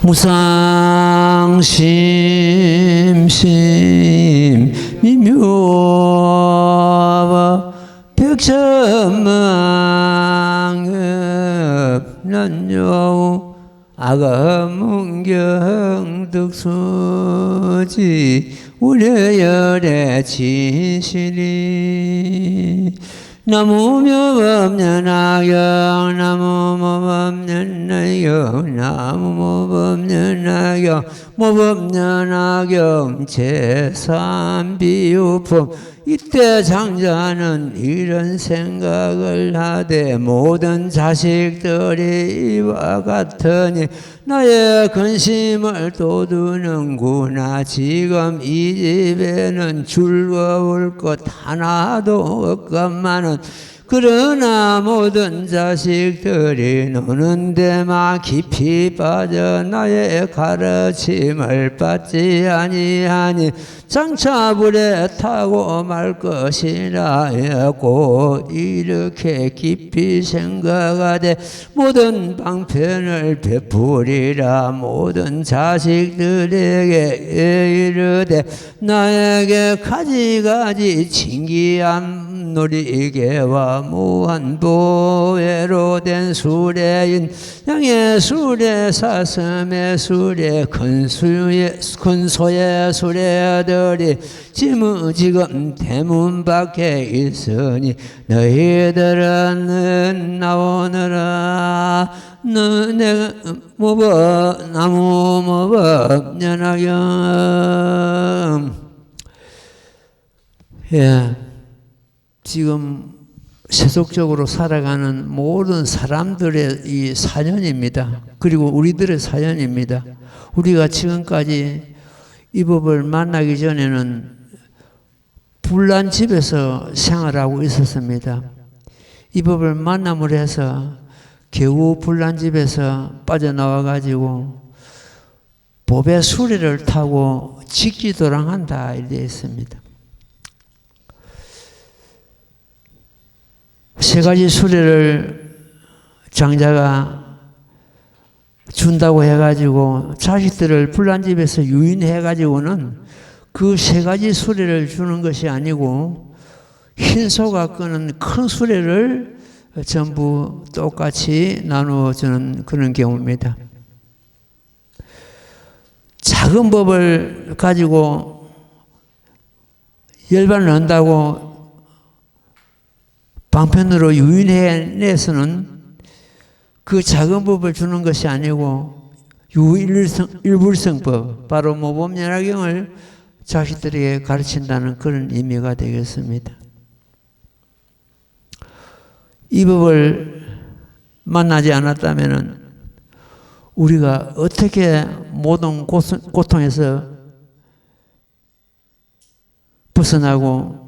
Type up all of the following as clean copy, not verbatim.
무상심심 미묘와 백천망급 난여우 아가문경 득수지 우려열의 진실이 나무묘법년 악영 나무모법년 악영 나무모법년 악영 모법년 악영 제3비유품 이때 장자는 이런 생각을 하되 모든 자식들이 이와 같으니 나의 근심을 돋우는구나. 지금 이 집에는 즐거울 것 하나도 없건만은 그러나 모든 자식들이 노는 데만 깊이 빠져 나의 가르침을 받지 아니하니 장차 불에 타고 말 것이라 했고 이렇게 깊이 생각하되 모든 방편을 베풀이라. 모든 자식들에게 이르되 나에게 가지가지 진기한 놀이개와 무한보배로 된 수레인 양의 수레 사슴의 수레 큰 소의 수레들이 지금 대문 밖에 있으니 너희들은 나오너라. 내가 나무 모법 연하경. 예. 지금 세속적으로 살아가는 모든 사람들의 이 사연입니다. 그리고 우리들의 사연입니다. 우리가 지금까지 이 법을 만나기 전에는 불난 집에서 생활하고 있었습니다. 이 법을 만남을 해서 겨우 불난 집에서 빠져나와 가지고 법의 수레를 타고 직지도랑한다 이렇게 있습니다. 세 가지 수레를 장자가 준다고 해가지고 자식들을 불난 집에서 유인해가지고는 그 세 가지 수레를 주는 것이 아니고 흰소가 끄는 큰 수레를 전부 똑같이 나누어 주는 그런 경우입니다. 작은 법을 가지고 열반을 한다고 방편으로 유인해내서는 그 작은 법을 주는 것이 아니고 유일불성법, 바로 모범연화경을 자식들에게 가르친다는 그런 의미가 되겠습니다. 이 법을 만나지 않았다면 우리가 어떻게 모든 고통에서 벗어나고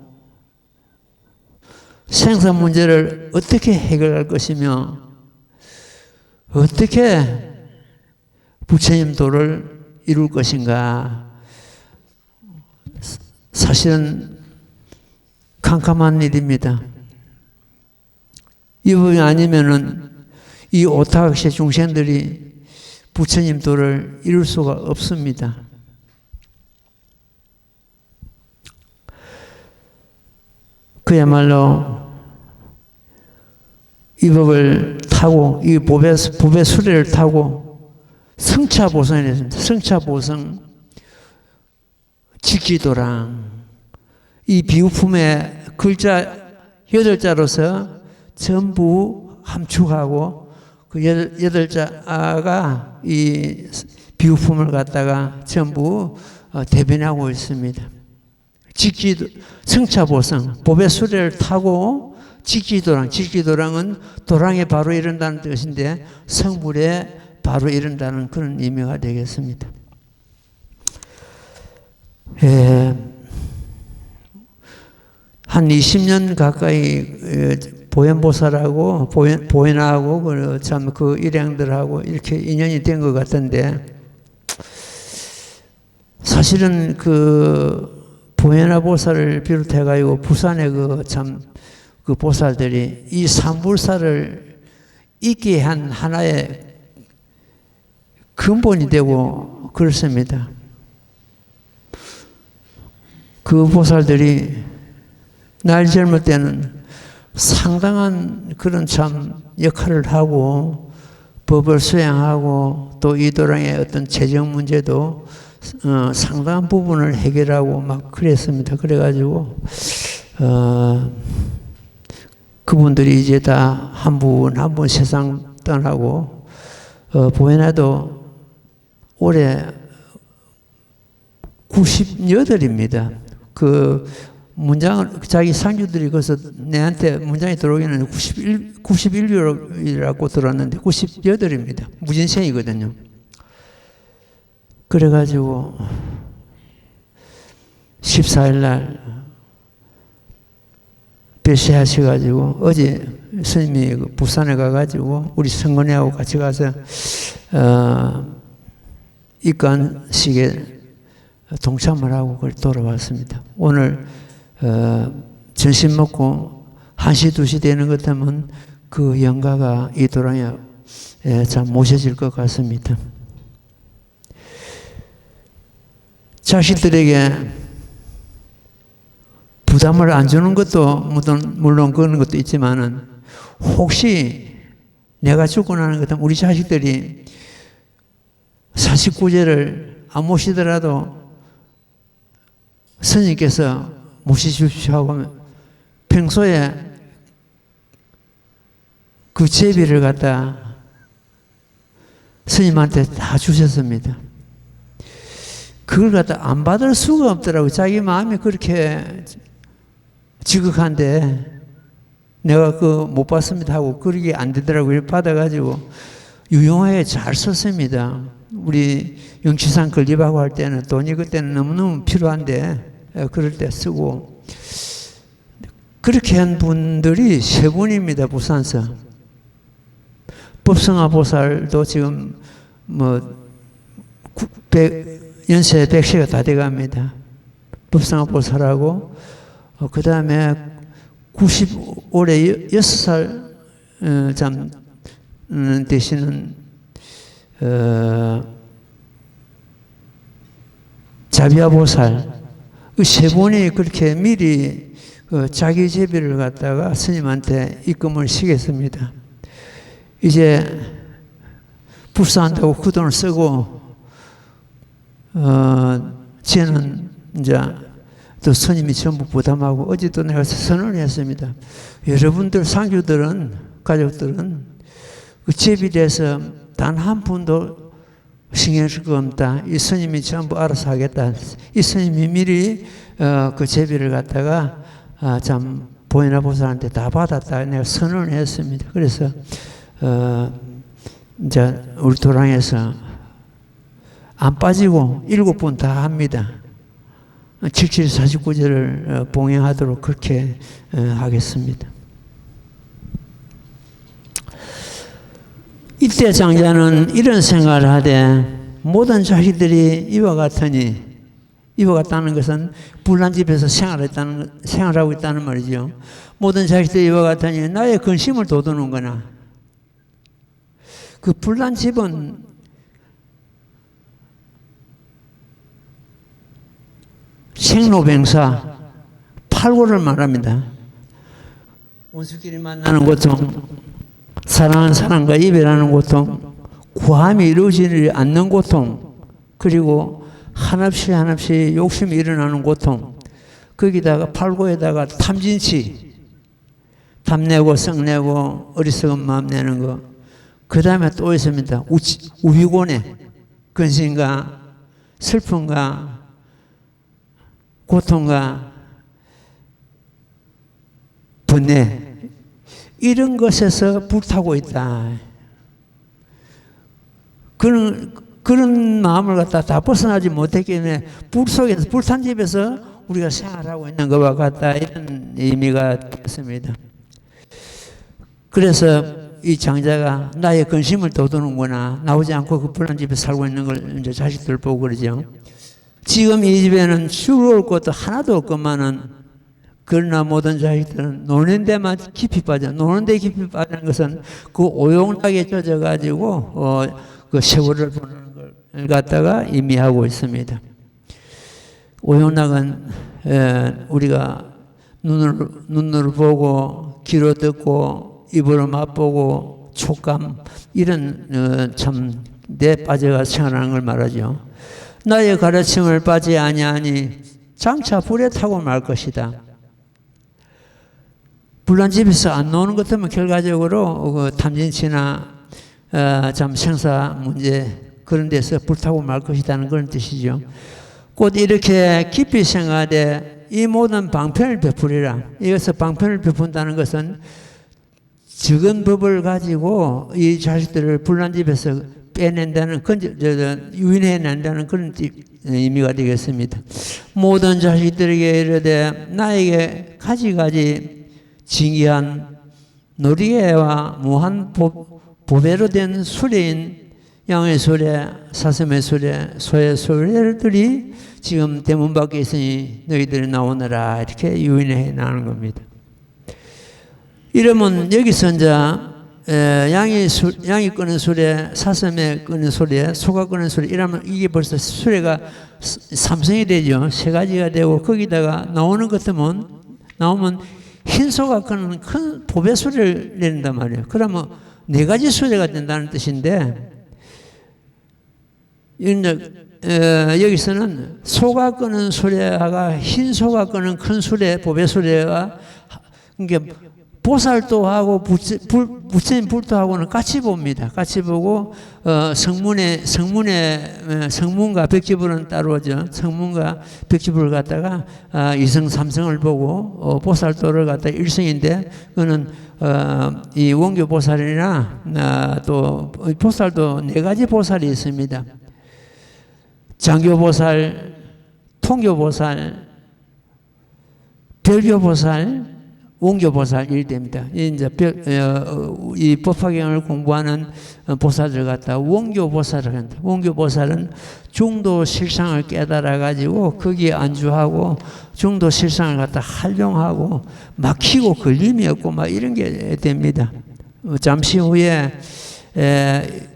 생산 문제를 어떻게 해결할 것이며 어떻게 부처님 도를 이룰 것인가. 사실은 캄캄한 일입니다. 이 부분이 아니면은 이 오타각시 중생들이 부처님 도를 이룰 수가 없습니다. 그야말로 이 법을 타고 이 법의 수레를 타고 성차보성이 됐습니다. 성차보성, 직지도랑 이 비유품의 글자 8자로서 전부 함축하고 그 8자가 이 비유품을 갖다가 전부 대변하고 있습니다. 성차보성, 법의 수레를 타고 직지도랑은 도랑에 바로 이른다는 뜻인데 성불에 바로 이른다는 그런 의미가 되겠습니다. 한 20년 가까이 보현보살하고 보현하고 참 그 일행들하고 이렇게 인연이 된 것 같은데 사실은 그 보현아 보살을 비롯해가지고 부산의 그 보살들이 이 삼불사를 있게 한 하나의 근본이 되고 그렇습니다. 그 보살들이 날 젊을 때는 상당한 그런 참 역할을 하고 법을 수행하고 또 이도랑의 어떤 재정 문제도 상당한 부분을 해결하고 막 그랬습니다. 그래가지고 그분들이 이제 다 한 분 한 분 세상 떠나고 보헤나도 올해 98입니다. 그 문장을 자기 상주들이 그래서 내한테 문장이 들어오기는 91이라고 들었는데 98입니다. 무진생이거든요. 그래가지고 14일 날 별세하셔가지고 어제 스님이 부산에 가가지고 우리 성건이하고 같이 가서 입관식에 동참을 하고 그걸 돌아왔습니다. 오늘 점심 먹고 1시 2시 되는 것 같으면 그 영가가 이도랑에 참 모셔질 것 같습니다. 자식들에게 부담을 안 주는 것도 물론 그런 것도 있지만은 혹시 내가 죽고 나는 것 같으면 우리 자식들이 49제를 안 모시더라도 스님께서 모시십시오 하고 평소에 그 제비를 갖다 스님한테 다 주셨습니다. 그걸 갖다 안 받을 수가 없더라고요. 자기 마음이 그렇게 지극한데 내가 못 받습니다 하고 그러게 안 되더라고요. 받아가지고 유용하게 잘 썼습니다. 우리 영치산 건립하고 할 때는 돈이 그때는 너무너무 필요한데 그럴 때 쓰고 그렇게 한 분들이 3분입니다. 부산서. 법성아 보살도 지금 연세 100세가 다 돼갑니다. 법성아 보살하고 그 다음에 올해 6살 되시는 자비아 보살 그 3분이 그렇게 미리 자기 제비를 갖다가 스님한테 입금을 시켰습니다. 이제 불사한다고 그 돈을 쓰고 쟤는 이제 또 스님이 전부 부담하고 어제도 내가 선언을 했습니다. 여러분들 상주들은 가족들은 그 제비돼서 단 한 푼도 신경 쓸 거 없다. 이 스님이 전부 알아서 하겠다. 이 스님이 미리 그 제비를 갖다가 참 보헤나 보살한테 다 받았다. 내가 선언을 했습니다. 그래서 이제 우리 도랑에서 안 빠지고 7분 다 합니다. 7749제를 봉행하도록 그렇게 하겠습니다. 이때 장자는 이런 생각을 하되 모든 자식들이 이와 같다는 것은 불난집에서 생활하고 있다는 말이죠. 모든 자식들이 이와 같으니 나의 근심을 돋우는구나. 그 불난집은 생로병사 팔고를 말합니다. 원수끼리 만나는 고통, 사랑하는 사람과 이별하는 고통, 구함이 이루어지지 않는 고통, 그리고 한없이 욕심이 일어나는 고통, 거기다가 팔고에다가 탐진치, 탐내고 성내고 어리석은 마음 내는 거, 그 다음에 또 있습니다. 우비곤해, 근심과 슬픔과 고통과 분해, 이런 것에서 불타고 있다. 그런 마음을 갖다 다 벗어나지 못했기 때문에 불 속에서, 불탄 집에서 우리가 생활하고 있는 것과 같다. 이런 의미가 되었습니다. 그래서 이 장자가 나의 근심을 돋우는구나. 나오지 않고 그 불난 집에 살고 있는 걸 이제 자식들 보고 그러죠. 지금 이 집에는 죽을 것도 하나도 없건만은 그러나 모든 자식들은 노는 데만 깊이 빠져. 노는 데 깊이 빠지는 것은 그 오용락에 젖어가지고 그 세월을 보내는 갖다가 의미하고 있습니다. 오용락은 우리가 눈으로 보고 귀로 듣고 입으로 맛보고 촉감 이런 참 내 빠져가 생활하는 걸 말하죠. 나의 가르침을 빠지 아니하니 장차 불에 타고 말 것이다. 불난 집에서 안 나오는 것 같으면 결과적으로 그 탐진치나 참 생사 문제 그런 데서 불타고 말 것이라는 그런 뜻이죠. 곧 이렇게 깊이 생각하되 이 모든 방편을 베풀이라. 이것을 방편을 베푼다는 것은 적은 법을 가지고 이 자식들을 불난 집에서 빼낸다는, 유인해낸다는 그런 의미가 되겠습니다. 모든 자식들에게 이르되 나에게 가지가지 징기한 놀이개와 무한 보배로 된 수레인 양의 수레, 사슴의 수레, 소의 수레들이 지금 대문 밖에 있으니 너희들이 나오너라 이렇게 유인해 나가는 겁니다. 이러면 여기서 이제 양이 끄는 수레, 사슴의 끄는 수레, 소가 끄는 수레 이러면 이게 벌써 수레가 삼성이 되죠. 세 가지가 되고 거기다가 나오는 것 같으면 나오면 흰 소가 끄는 큰 보배 수레를 내린단 말이에요. 그러면 네 가지 수레가 된다는 뜻인데 여기서는 소가 끄는 수레가 흰 소가 끄는 큰 수레, 보배 수레가 그러니까 보살도 하고 부처님 불도 하고는 같이 봅니다. 같이 보고 성문과 벽지불은 따로죠. 성문과 벽지불을 갖다가 이성 삼성을 보고 보살도를 갖다 일성인데 그거는 이 원교 보살이나 또 보살도 네 가지 보살이 있습니다. 장교보살, 통교보살, 별교보살, 원교보살 이렇게 됩니다. 이제 이 법화경을 공부하는 보살들 갖다 원교보살을 한다. 원교보살은 중도 실상을 깨달아 가지고 거기에 안주하고 중도 실상을 갖다 활용하고 막히고 걸림이 없고 막 이런 게 됩니다. 잠시 후에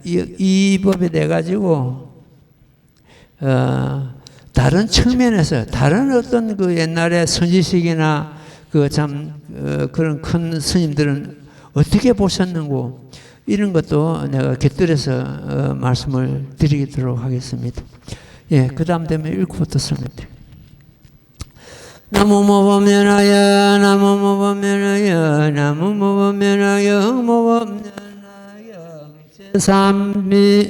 이 법에 대해 가지고 다른 측면에서 다른 어떤 그 옛날에 선지식이나 그런 큰 스님들은 어떻게 보셨는고 이런 것도 내가 곁들여서 말씀을 드리도록 하겠습니다. 예, 그 다음 되면 읽고부터 설명드릴게요. 나무모범면하여 나무모범면하여 나무모범면하여 모범면하여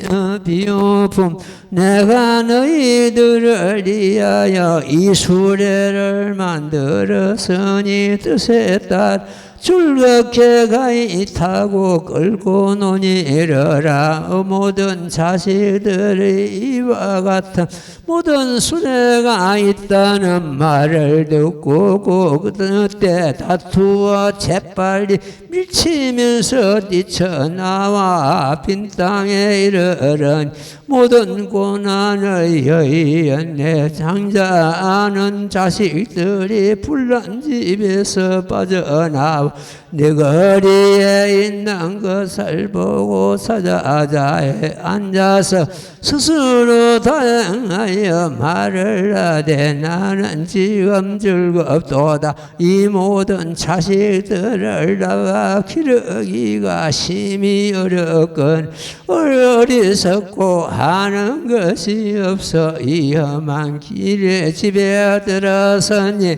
삼비비오품 내가 너희들을 위하여 이 수레를 만들었으니 뜻에 따라 즐겁게 가이 타고 끌고 노니 이르라. 모든 자식들이 이와 같은 모든 수레가 있다는 말을 듣고 그때 다투어 재빨리 밀치면서 뛰쳐나와 빈 땅에 이르러니 모든 고난의 여인의 장자는 자식들이 불난 집에서 빠져나와 내 거리에 있는 것을 보고 사자자에 앉아서 스스로 다행하여 말을 하되 나는 지금 즐겁도다. 이 모든 자식들을 나가 기르기가 심히 어렵건 어리석고 하는 것이 없어 이 험한 길에 집에 들어서니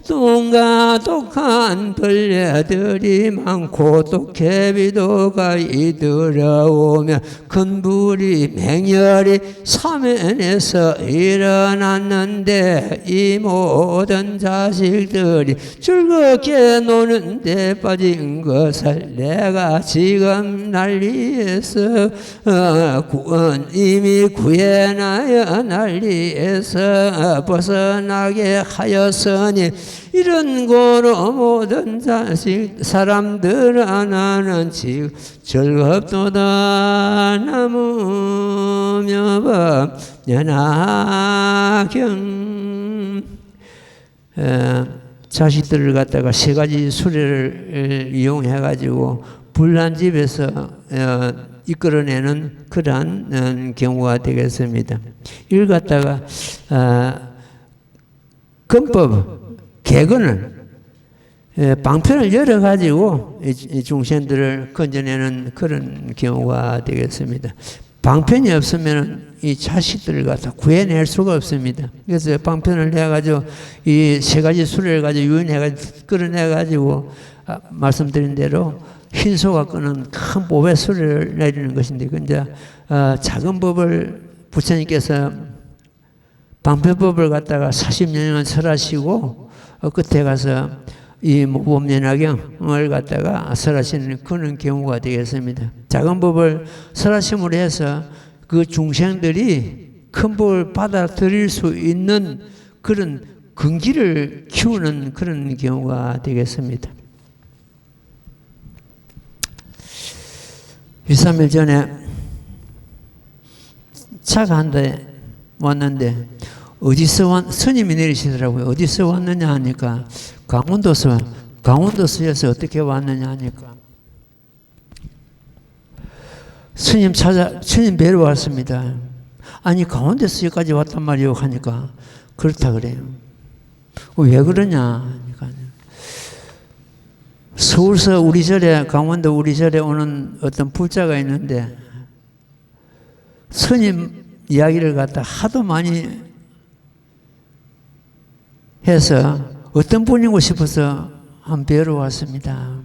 똥과 독한 벌레들이 많고 독개비도 가히 들어오며 큰 불이 맹렬히 사면에서 일어났는데 이 모든 자식들이 즐겁게 노는데 빠진 것을 내가 지금 난리에서 이미 구해나여 난리에서 벗어나게 하였으니 이런 고로 모든 자식 사람들 하나는 지금 즐겁도다. 나무며 법연하경 자식들을 갖다가 세 가지 수레를 이용해 가지고 불난 집에서 이끌어내는 그러한 경우가 되겠습니다. 이걸 갖다가 건법, 개근을 방편을 열어가지고 이 중생들을 건져내는 그런 경우가 되겠습니다. 방편이 없으면 이 자식들을 갖다 구해낼 수가 없습니다. 그래서 방편을 해가지고 이 세 가지 수레를 가지고 유인해가지고 끌어내가지고 말씀드린 대로 흰소가 끄는 큰 보배 수레를 내리는 것인데, 이제 작은 법을 부처님께서 방편법을 갖다가 40년간 설하시고 끝에 가서 이 모범연화경을 갖다가 설하시는 그런 경우가 되겠습니다. 작은 법을 설하심으로 해서 그 중생들이 큰 법을 받아들일 수 있는 그런 근기를 키우는 그런 경우가 되겠습니다. 2, 3일 전에 차가 한 대 왔는데 어디서 스님이 내리시더라고요. 어디서 왔느냐 하니까 강원도서에서 어떻게 왔느냐 하니까 스님 뵈러 왔습니다. 아니 강원도에서 여기까지 왔단 말이요 하니까 그렇다 그래요. 왜 그러냐 하니까 서울서 우리 절에 강원도 우리 절에 오는 어떤 불자가 있는데 스님 이야기를 갖다 하도 많이 해서 어떤 분이고 싶어서 한 뵈러 왔습니다.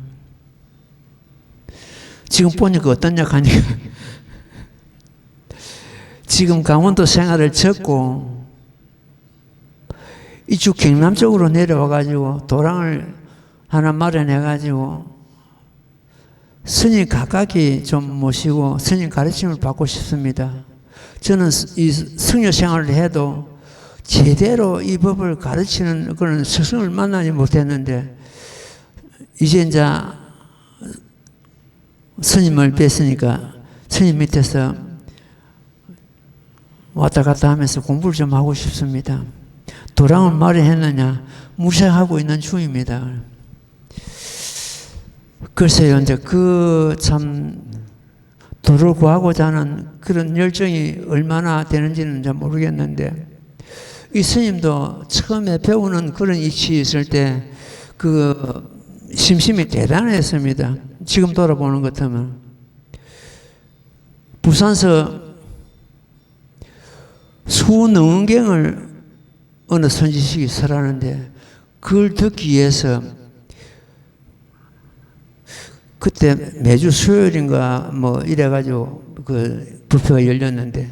지금 보니까 어떠냐 하니까 지금 강원도 생활을 접고 이쪽 경남 쪽으로 내려와가지고 도랑을 하나 마련해가지고 스님 가까이 좀 모시고 스님 가르침을 받고 싶습니다. 저는 이 승려 생활을 해도 제대로 이 법을 가르치는 그런 스승을 만나지 못했는데 이제 스님을 뵀으니까 스님 밑에서 왔다 갔다 하면서 공부를 좀 하고 싶습니다. 도랑을 마련했느냐 무시하고 있는 중입니다. 글쎄요, 이제 그 참 도를 구하고자 하는 그런 열정이 얼마나 되는지는 잘 모르겠는데 이 스님도 처음에 배우는 그런 이치에 있을 때 그 심심이 대단했습니다. 지금 돌아보는 것 같으면 부산서 수능경을 어느 선지식이 설하는데 그걸 듣기 위해서 그때 매주 수요일인가 뭐 이래가지고 그 부페가 열렸는데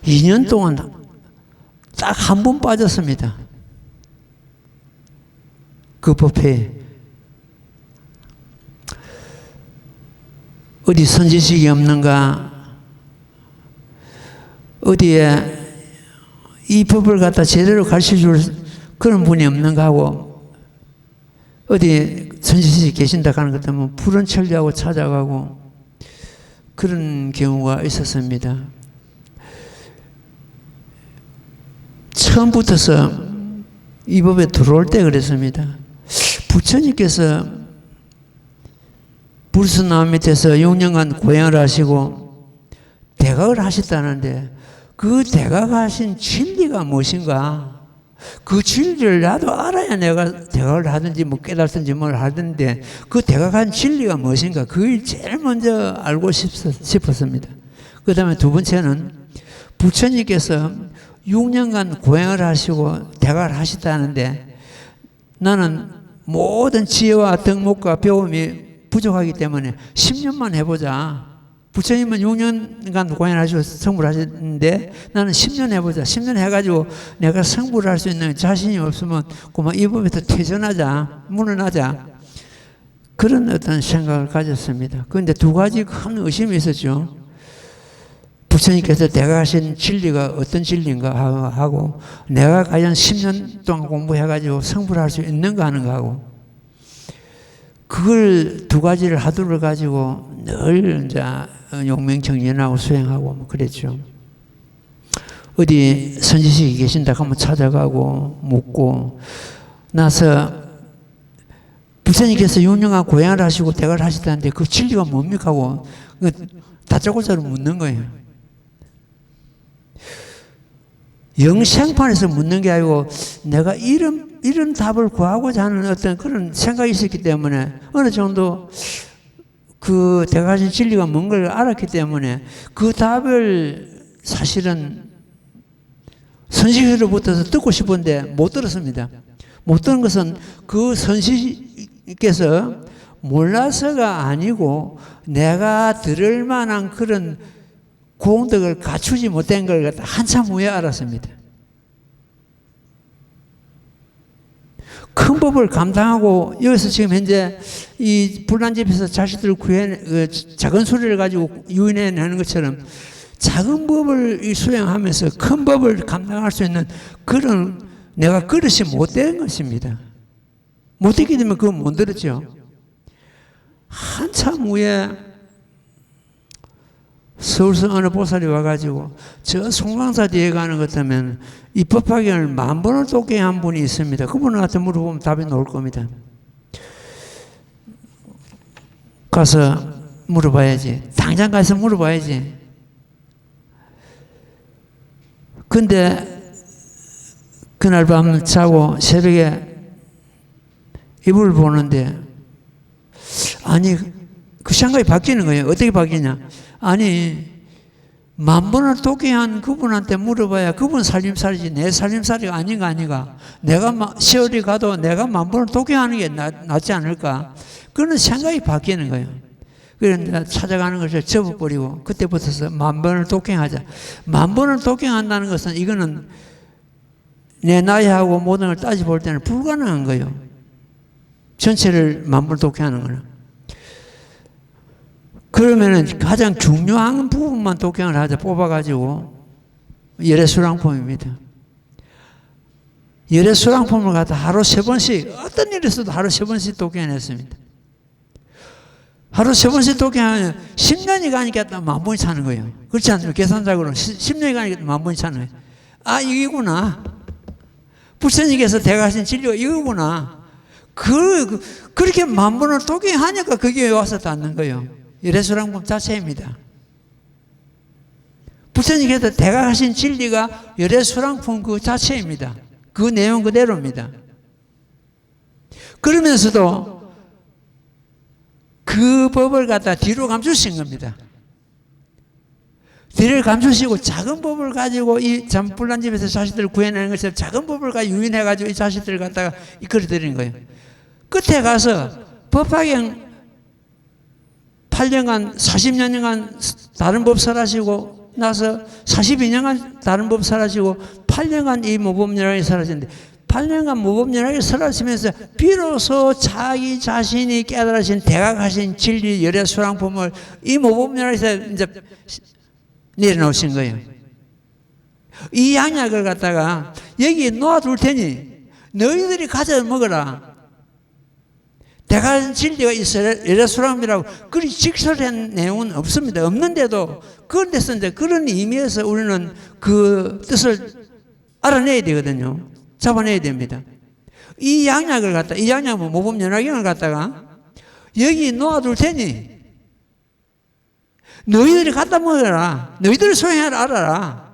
2년 동안 딱 한 번 빠졌습니다. 그 법회에 어디 선지식이 없는가, 어디에 이 법을 갖다 제대로 가르쳐줄 그런 분이 없는가 하고 어디 선지식이 계신다 하는 것 때문에 푸른 천리하고 찾아가고 그런 경우가 있었습니다. 처음부터서 이 법에 들어올 때 그랬습니다. 부처님께서 불수나무 밑에서 6년간 고행을 하시고 대각을 하셨다는데 그 대각하신 진리가 무엇인가? 그 진리를 나도 알아야 내가 대각을 하든지 뭐 깨달든지 뭘 하던데 그 대각한 진리가 무엇인가? 그걸 제일 먼저 알고 싶었습니다. 그 다음에 두 번째는 부처님께서 6년간 고행을 하시고 대각을 하셨다는데 나는 모든 지혜와 덕목과 배움이 부족하기 때문에 10년만 해보자. 부처님은 6년간 고행을 하시고 성불을 하셨는데 나는 10년 해보자. 10년 해가지고 내가 성불을 할 수 있는 자신이 없으면 그만 이 법에서 퇴전하자. 문헌하자. 그런 어떤 생각을 가졌습니다. 그런데 두 가지 큰 의심이 있었죠. 부처님께서 내가 하신 진리가 어떤 진리인가 하고 내가 과연 10년 동안 공부해가지고 성불할 수 있는가 하는가 하고 그걸 두 가지를 하두를 가지고 늘 이제 용맹정진하고 수행하고 뭐 그랬죠. 어디 선지식이 계신다 하면 찾아가고 묻고 나서 부처님께서 6년간 고행을 하시고 대가를 하시다는데 그 진리가 뭡니까 하고 다짜고짜로 묻는 거예요. 영생판에서 묻는 게 아니고 내가 이런 답을 구하고자 하는 어떤 그런 생각이 있었기 때문에 어느 정도 그 대가신 진리가 뭔 걸 알았기 때문에 그 답을 사실은 선지자로부터 듣고 싶은데 못 들었습니다. 못 들은 것은 그 선지자께서 몰라서가 아니고 내가 들을 만한 그런 공덕을 갖추지 못한 걸 한참 후에 알았습니다. 큰 법을 감당하고 여기서 지금 현재 이 불난집에서 자식들을 작은 소리를 가지고 유인해내는 것처럼 작은 법을 수행하면서 큰 법을 감당할 수 있는 그런 내가 그릇이 못된 것입니다. 못되게 되면 그건 못 들었죠. 한참 후에 서울서 어느 보살이 와가지고 저 송강사 뒤에 가는 것 같으면 이 법화경을 10,000번을 독해 한 분이 있습니다. 그분한테 물어보면 답이 나올 겁니다. 가서 물어봐야지. 당장 가서 물어봐야지. 근데 그날 밤 자고 새벽에 이불을 보는데 아니 그 생각이 바뀌는 거예요. 어떻게 바뀌냐. 아니 10,000번을 독해한 그분한테 물어봐야 그분 살림살이지 내 살림살이가 아닌가. 내가 세월이 가도 내가 10,000번을 독해하는 게 낫지 않을까. 그런 생각이 바뀌는 거예요. 그런데 찾아가는 것을 접어버리고 그때부터서 10,000번을 독행하자. 10,000번을 독행한다는 것은 이거는 내 나이하고 모든 걸 따져볼 때는 불가능한 거예요. 전체를 10,000번을 독행하는 거는. 그러면은 가장 중요한 부분만 독행을 하자 뽑아가지고 열애수랑품입니다. 열애수랑품을 갖다 하루 3번씩 어떤 일이 있어도 하루 3번씩 독행했습니다. 하루 3번씩 독행하면 10년이 가니까 또 10,000번이 차는 거예요. 그렇지 않습니까? 계산적으로 10년이 가니까 10,000번이 차는 거예요. 아 이거구나. 부처님께서 대가신 진리가 이거구나. 그렇게 10,000번을 독행하니까 그게 와서 닿는 거예요. 열애수랑품 자체입니다. 부처님께서 대가하신 진리가 열애수랑품 그 자체입니다. 그 내용 그대로입니다. 그러면서도 그 법을 갖다 뒤로 감추신 겁니다. 뒤를 감추시고 작은 법을 가지고 이 불난집에서 자식들을 구해내는 것처럼 작은 법을 가지고 유인해가지고 이 자식들을 갖다가 이끌어드리는 거예요. 끝에 가서 법화경 8년간 40년간 다른 법 설하시고 나서 42년간 다른 법 설하시고 8년간 이 모범연락이 설하시는데 8년간 모범연락이 설하시면서 비로소 자기 자신이 깨달으신 대각하신 진리 열애수랑품을 이 모범연락에서 이제 내려놓으신 거예요. 이 양약을 갖다가 여기 놓아둘 테니 너희들이 가져 먹어라. 대가신 진리가 있어야 열애수랑품이라고 그리 직설한 내용은 없습니다. 없는데도 그런 데서 이제 그런 의미에서 우리는 그 뜻을 알아내야 되거든요. 잡아내야 됩니다. 이 양약을 갖다 이 양약은 모범연화경을 갖다가 여기 놓아둘 테니 너희들이 갖다 먹어라. 너희들이 소행하라 알아라.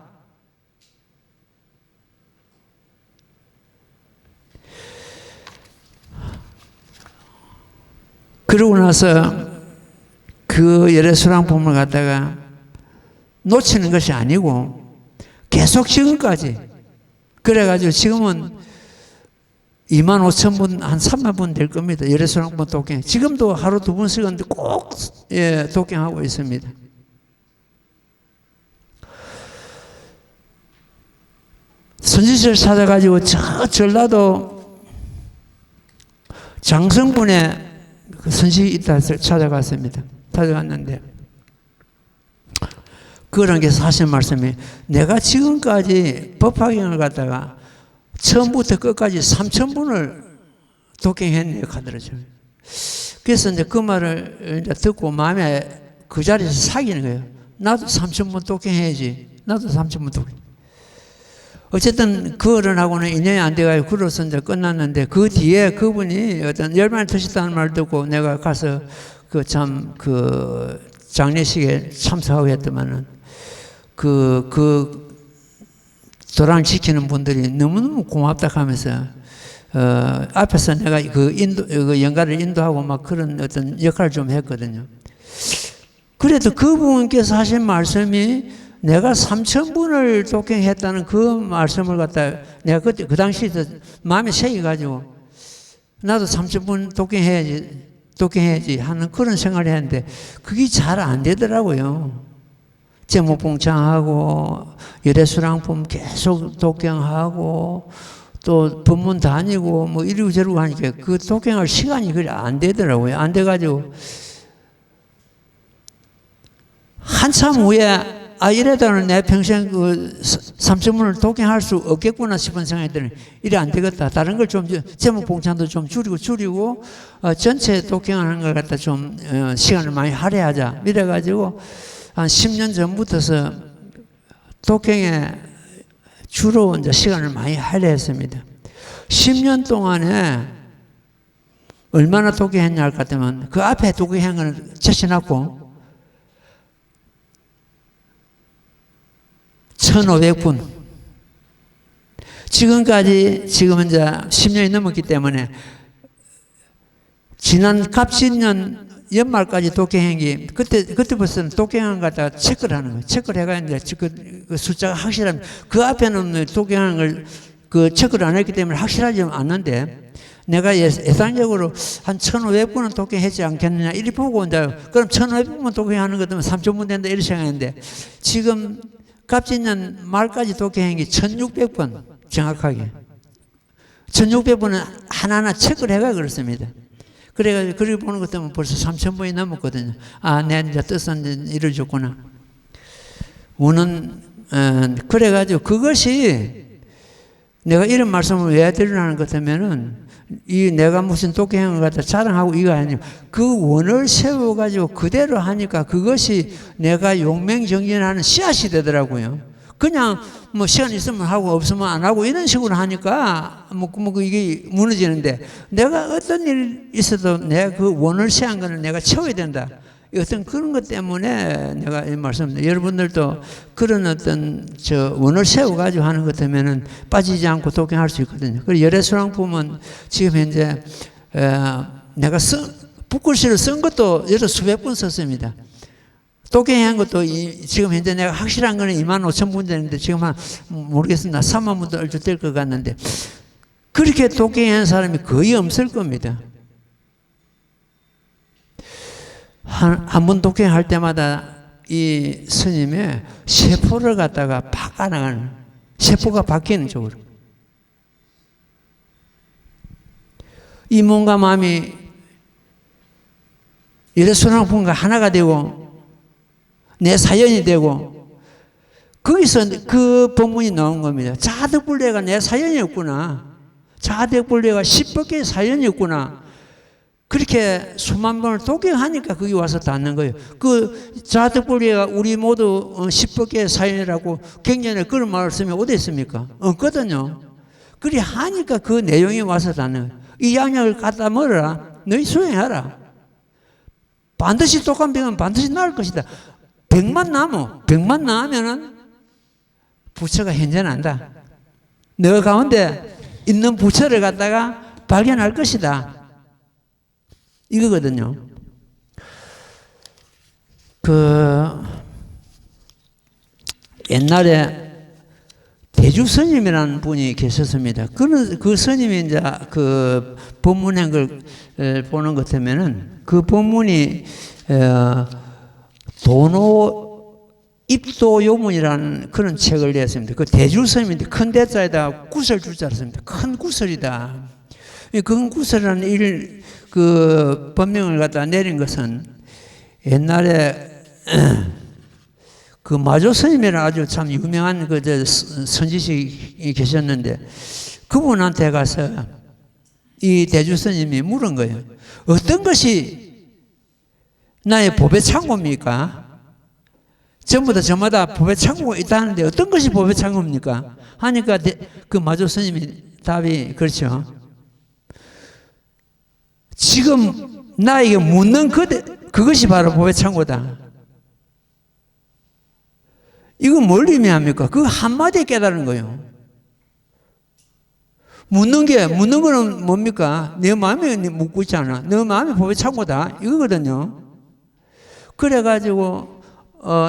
그러고 나서 그 열애수랑품을 갖다가 놓치는 것이 아니고 계속 지금까지 그래가지고 지금은 25,000분 한 30,000분 될 겁니다. 열애수랑품 독행. 지금도 하루 2번씩은 꼭 독행하고 있습니다. 선지서를 찾아가지고 저 전라도 장성군에 그 선식이 있다 찾아갔습니다. 찾아갔는데 그런 게 사실 말씀이 내가 지금까지 법화경을 갖다가 처음부터 끝까지 3,000분을 독행했네요. 하더라고요. 그래서 이제 그 말을 이제 듣고 마음에 그 자리에서 사귀는 거예요. 나도 3,000분 독행해야지. 나도 3,000분 독행. 어쨌든 그 어른하고는 인연이 안 돼가지고 그로서 이제 끝났는데 그 뒤에 그분이 어떤 열반을 드셨다는 말 듣고 내가 가서 장례식에 참석하고 했더만은 그 도랑 지키는 분들이 너무너무 고맙다 하면서 앞에서 내가 그 연가를 인도하고 막 그런 어떤 역할을 좀 했거든요. 그래도 그분께서 하신 말씀이 내가 3,000분을 독행했다는 그 말씀을 갖다 내가 그때 그 당시에 마음에 새겨가지고 나도 3,000분 독행해야지 하는 그런 생각을 했는데 그게 잘 안 되더라고요. 제목봉창하고 열애수랑품 계속 독행하고 또 법문 다니고 뭐 이러고 저러고 하니까 그 독행할 시간이 그래 안 되더라고요. 안 돼가지고 한참 후에 이래다는 내 평생 그 3,000분을 독행할 수 없겠구나 싶은 생각이 드는 이래 안 되겠다. 다른 걸 좀 제목봉창도 좀 줄이고 전체 독행하는 걸 갖다 좀 시간을 많이 할애하자. 이래가지고 한 10년 전부터서 독행에 주로 이제 시간을 많이 할애했습니다. 10년 동안에 얼마나 독행했냐 할 것 같으면 그 앞에 독행한 건 제쳐놨고 1,500분. 지금까지 지금 이제 10년이 넘었기 때문에 지난 갑신년 연말까지 독행한 게 그때부터는 독행한 거 갖다가 체크를 하는 거예요. 체크를 해가 이제 그 숫자가 확실하면 그 앞에는 독행한 걸 그 체크를 안 했기 때문에 확실하지 않는데 내가 예상적으로 한 1,500분은 독행했지 않겠느냐 이리 보고 이제 그럼 1,500분 독행하는 것 때문에 3,000분 된다 이렇게 생각했는데 지금 갑진년 말까지 독행한 게 1,600번 정확하게 1,600번은 하나하나 체크를 해가 그렇습니다. 그래가지고 그걸 보는 것 때문에 벌써 3,000번이 넘었거든요. 내 이제 뜻은 이루어졌구나. 우는 그래가지고 그것이 내가 이런 말씀을 왜 드리려는 것 같으면은 이 내가 무슨 독행을 갖다 자랑하고 이거 아니고 그 원을 세워가지고 그대로 하니까 그것이 내가 용맹정진하는 씨앗이 되더라고요. 그냥 뭐 시간 있으면 하고 없으면 안 하고 이런 식으로 하니까 뭐 이게 무너지는데 내가 어떤 일 있어도 내가 그 원을 세운 거는 내가 채워야 된다. 어떤 그런 것 때문에 내가 이 말씀드립니다. 여러분들도 그런 어떤 원을 세워가지고 하는 것 때문에는 빠지지 않고 독행할 수 있거든요. 그리고 열애수랑품은 지금 현재 내가 붓글씨를 쓴 것도 여러 수백 번 썼습니다. 독행한 것도 지금 현재 내가 확실한 거는 25,000분 되는데 지금 한 모르겠습니다. 3만 분도 얼추 될 것 같는데 그렇게 독행한 사람이 거의 없을 겁니다. 한 번 독행할 때마다 이 스님의 세포를 갖다가 바꿔나가는 세포가 바뀌는 쪽으로 이 몸과 마음이 열애수랑품과 하나가 되고 내 사연이 되고 거기서 그 법문이 나온 겁니다. 자득불례가 내 사연이었구나. 자득불례가 10법계의 사연이었구나. 그렇게 수만 번을 독행하니까 거기 와서 닿는 거예요. 그 자득불례가 우리 모두 10법계의 사연이라고 경전에 그런 말씀이 어디 있습니까? 없거든요. 그리 하니까 그 내용이 와서 닿는 거예요. 이 양약을 갖다 먹어라. 너희 수행하라. 반드시 독한 병은 반드시 나을 것이다. 100만 나으면은 부처가 현존한다. 너 가운데 있는 부처를 갖다가 발견할 것이다. 이거거든요. 옛날에 대주 스님이라는 분이 계셨습니다. 그 스님이 이제 그 법문한 걸 보는 것 같으면은 그 법문이 입도요문이라는 그런 책을 냈습니다. 그 대주 스님인데 큰 대자에다 구설 주자를 씁니다. 큰 구설이다. 그 구설이라는 그 법명을 갖다 내린 것은 옛날에 그 마조 스님이라 아주 참 유명한 그 선지식이 계셨는데 그분한테 가서 이 대주 스님이 물은 거예요. 어떤 것이 나의 법의 창고입니까? 전부 다 저마다 법의 창고가 있다는데 어떤 것이 법의 창고입니까? 하니까 그 마조 스님이 답이 그렇죠. 지금 나에게 묻는 그것이 바로 법의 창고다. 이거 뭘 의미합니까? 그 한마디에 깨달은 거예요. 묻는 거는 뭡니까? 내 마음에 묻고 있잖아. 내 마음에 법의 창고다. 이거거든요. 그래가지고,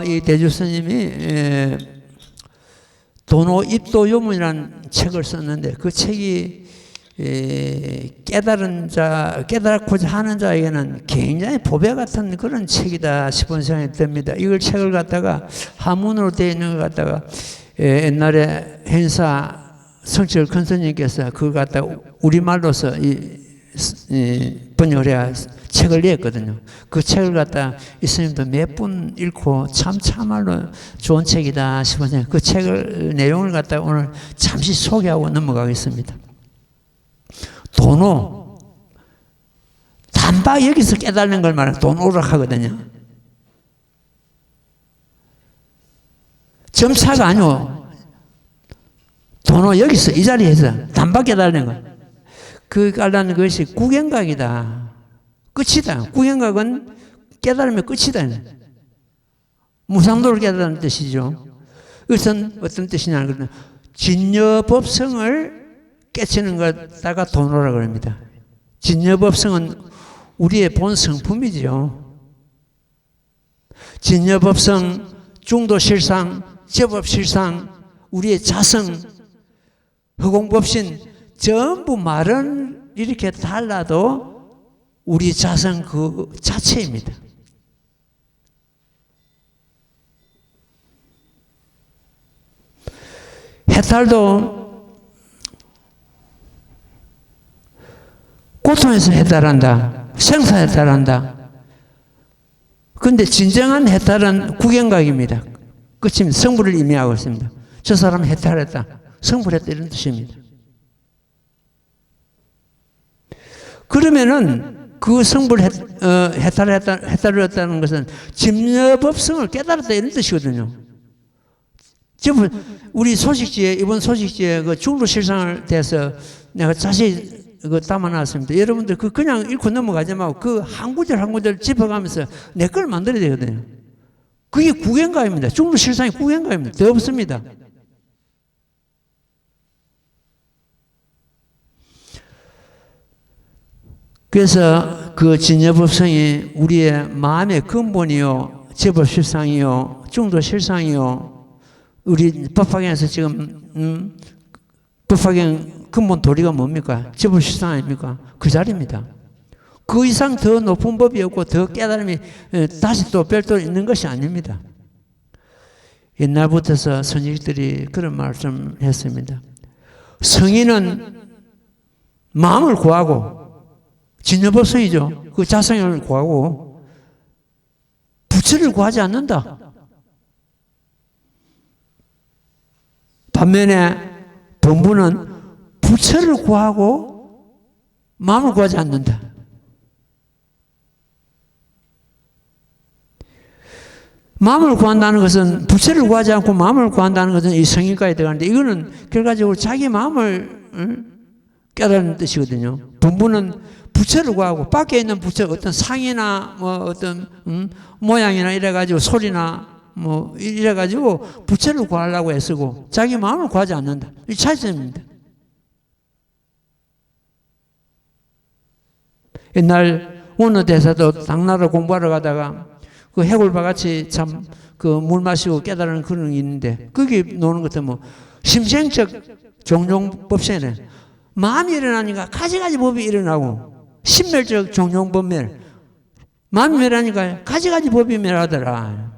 이 대주 스님이, 도노 입도 요문이라는 책을 썼는데, 그 책이, 깨달고자 하는 자에게는 굉장히 보배 같은 그런 책이다 싶은 생각이 듭니다. 이걸 책을 갖다가 한문으로 되어 있는 것 갖다가 옛날에 행사 성철 큰 스님께서 그걸 갖다가 우리말로서 번역을 해야 책을 냈거든요. 그 책을 갖다가 이 스님도 몇 분 읽고 참말로 좋은 책이다 싶은 생각, 그 책을 내용을 갖다가 오늘 잠시 소개하고 넘어가겠습니다. 도노, 단박 여기서 깨달는 걸 말하는 도노라 하거든요. 점차가 아니고 도노 여기서 이 자리에서 단박 깨달는 거. 그 깨달는 것이 구경각이다. 끝이다. 구경각은 깨달으면 끝이다. 무상도를 깨달는 뜻이죠. 이것은 어떤 뜻이냐 그러면 진여법성을 깨치는 것다가 도노라고 합니다. 진여법성은 우리의 본 성품이죠. 진여법성, 중도실상, 제법실상, 우리의 자성, 허공법신 전부 말은 이렇게 달라도 우리 자성 그 자체입니다. 해탈도 고통에서 해탈한다. 생사 해탈한다. 그런데 진정한 해탈은 구경각입니다. 끝입니다. 성불을 의미하고 있습니다. 저 사람은 해탈했다. 성불했다 이런 뜻입니다. 그러면은 그 성불 해탈을 했다는 것은 집려법성을 깨달았다 이런 뜻이거든요. 우리 소식지에 이번 소식지에 그 중로실상을 대해서 내가 자세히 그거 담아놨습니다. 여러분들 그냥 읽고 넘어가지 말고 그 한 구절 한 구절 짚어가면서 내 걸 만들어야 되거든요. 그게 구경가입니다. 중로실상이 구경가입니다. 더 없습니다. 그래서 그 진여법성이 우리의 마음의 근본이요, 제법실상이요, 중도실상이요, 우리 법화경에서 지금 법화경 근본 도리가 뭡니까? 제법실상 아닙니까? 그 자리입니다. 그 이상 더 높은 법이 없고 더 깨달음이 다시 또 별도로 있는 것이 아닙니다. 옛날부터서 선지식들이 그런 말씀을 했습니다. 성인은 마음을 구하고 진여법성이죠. 그 자성을 구하고 부처를 구하지 않는다. 반면에 본부는 부처를 구하고 마음을 구하지 않는다. 마음을 구한다는 것은 부처를 구하지 않고 마음을 구한다는 것은 이 성인까지 들어가는데 이거는 결과적으로 자기 마음을 깨달는 뜻이거든요. 본부는 부처를 구하고 밖에 있는 부처 어떤 상이나 뭐 어떤 모양이나 이래가지고 소리나 뭐 이래가지고 부처를 구하려고 애쓰고 자기 마음을 구하지 않는다. 이 차이점입니다. 옛날 어느 대사도 당나라 공부하러 가다가 그 해골바같이 참 그 물 마시고 깨달은 그런 게 있는데 거기 노는 것도 뭐 심생적 종용법생이네. 마음이 일어나니까 가지가지 법이 일어나고 신멸적 종용법멸. 마음이 멸하니까 가지가지 법이 멸하더라.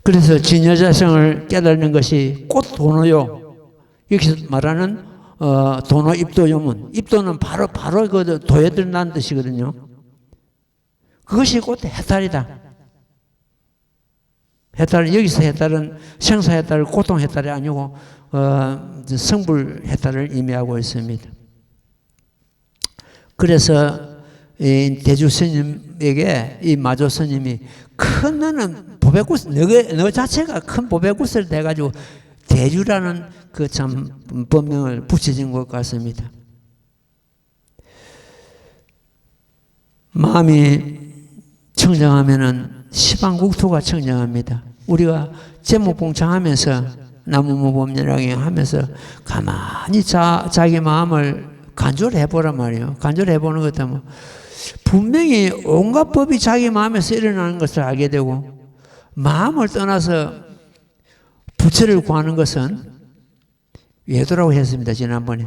그래서 진여자성을 깨닫는 것이 꽃 도노요. 여기서 말하는 도노 입도 요문. 입도는 바로 그 도에 들어난 뜻이거든요. 그것이 곧 해탈이다. 해탈은 여기서 해탈은 생사 해탈, 고통 해탈이 아니고 성불 해탈을 의미하고 있습니다. 그래서 이 대주 스님에게 이 마조 스님이 큰 너는 보배구슬, 너 자체가 큰 보배구슬 돼가지고 대주라는 그 참 법명을 붙여진 것 같습니다. 마음이 청정하면은 시방국토가 청정합니다. 우리가 제목봉창하면서 나무모범연하게 하면서 가만히 자기 마음을 간절해 보란 말이에요. 간절해 보는 것도 뭐 분명히 온갖 법이 자기 마음에서 일어나는 것을 알게 되고, 마음을 떠나서 부처를 구하는 것은 외도라고 했습니다, 지난번에.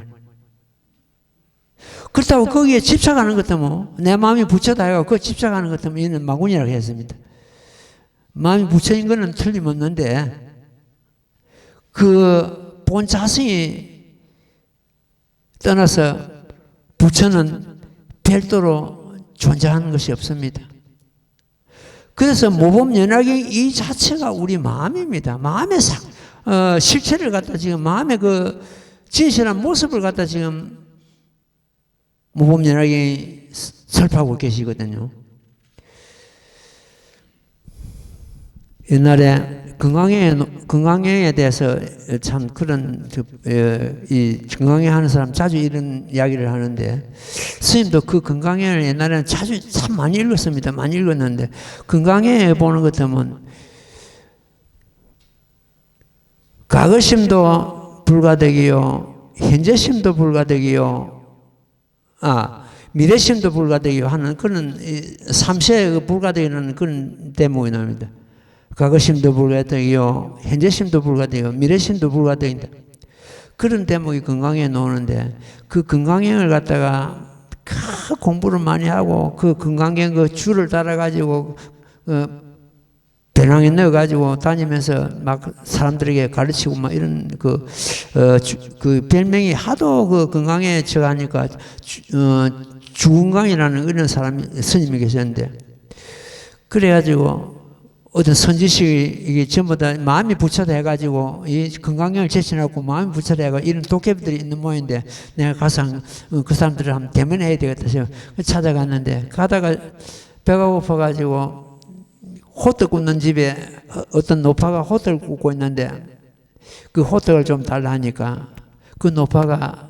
그렇다고 거기에 집착하는 것도 뭐 내 마음이 부처다 해서 그 집착하는 것도 뭐 이는 마군이라고 했습니다. 마음이 부처인 것은 틀림없는데 그 본 자성이 떠나서 부처는 별도로 존재하는 것이 없습니다. 그래서 모범연하경 이 자체가 우리 마음입니다. 마음의 실체를 갖다 지금 마음의 그 진실한 모습을 갖다 지금 모범연하경이 설파하고 계시거든요. 옛날에 건강에 대해서 참 그런 이 건강에 하는 사람 자주 이런 이야기를 하는데, 스님도 그 건강을 옛날에는 자주 참 많이 읽었습니다. 많이 읽었는데 건강에 보는 것 때문에 과거심도 불가되기요, 현재심도 불가되기요, 미래심도 불가되기요 하는 그런 삼세의 불가되기는 그런 대목이 나옵니다. 과거심도 불가되기요, 현재심도 불가되기요, 미래심도 불가되긴다. 그런 대목이 건강에 나오는데, 그 건강형을 갖다가 공부를 많이 하고 그 건강형 그 줄을 따라가지고 배낭에 넣어가지고 다니면서 막 사람들에게 가르치고 막 이런 그 별명이 하도 그 건강에 저하니까 주건강이라는 이런 스님이 계셨는데, 그래가지고 어떤 선지식이 이게 전부 다 마음이 부처다 해가지고 이 건강형을 제쳐놓고 마음이 부처다 해가지고 이런 도깨비들이 있는 모양인데, 내가 가서 그 사람들을 한번 대면해야 되겠다 해서 찾아갔는데, 가다가 배가 고파가지고 호떡 굽는 집에 어떤 노파가 호떡을 굽고 있는데, 그 호떡을 좀 달라 하니까 그 노파가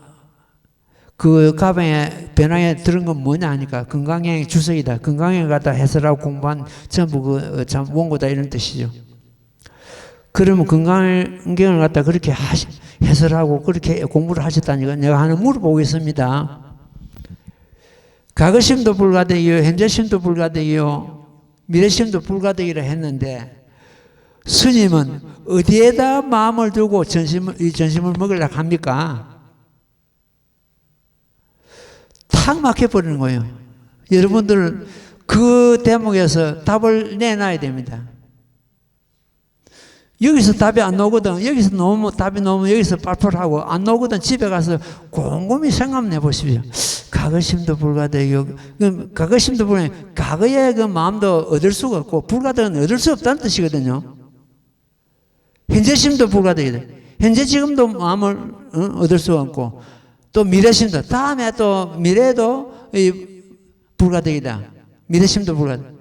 그 가방에 배낭에 들은 건 뭐냐 하니까 건강형 주석이다, 건강형 갖다 해설하고 공부한 전부 그 참 원고다 이런 뜻이죠. 그러면 건강경을 갖다 그렇게 해설하고 그렇게 공부를 하셨다니까 내가 하나 물어보겠습니다. 과거심도 불가되기요, 현재심도 불가되기요, 미래심도 불가되기라 했는데, 스님은 어디에다 마음을 두고 이 전심을 먹으려고 합니까? 탁 막혀버리는 거예요. 여러분들 그 대목에서 답을 내놔야 됩니다. 여기서 답이 안 나오거든. 여기서 답이 나오면 여기서 발표하고 안 나오거든. 집에 가서 곰곰이 생각해 보십시오. 과거심도 불가되고, 과거심도 불가되고, 과거의 그 마음도 얻을 수가 없고, 불가되는 얻을 수 없다는 뜻이거든요. 현재심도 불가되고, 현재 지금도 마음을 얻을 수가 없고, 또 미래심도, 다음에 또 미래도 불가되기다. 미래심도 불가되기다.